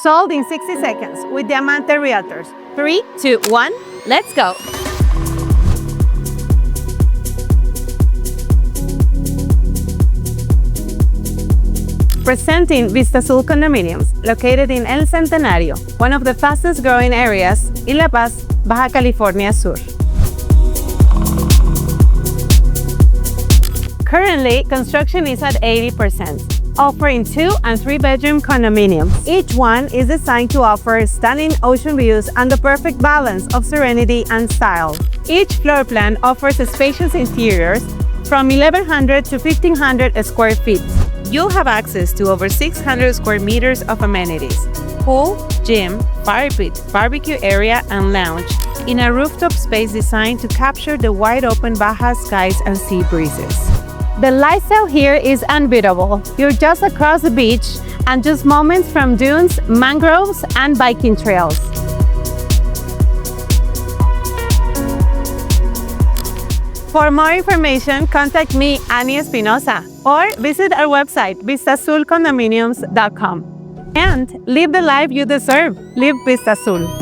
Sold in 60 seconds with Diamante Realtors. 3, 2, 1, let's go. Presenting Vistazul Condominiums, located in El Centenario, one of the fastest growing areas in La Paz, Baja California Sur. Currently, construction is at 80%, offering 2 and 3 bedroom condominiums. Each one is designed to offer stunning ocean views and the perfect balance of serenity and style. Each floor plan offers spacious interiors from 1,100 to 1,500 square feet. You'll have access to over 600 square meters of amenities, pool, gym, fire pit, barbecue area, and lounge in a rooftop space designed to capture the wide open Baja skies and sea breezes. The lifestyle here is unbeatable. You're just across the beach and just moments from dunes, mangroves, and biking trails. For more information, contact me, Annie Espinosa, or visit our website, vistazulcondominiums.com. And live the life you deserve. Live Vistazul.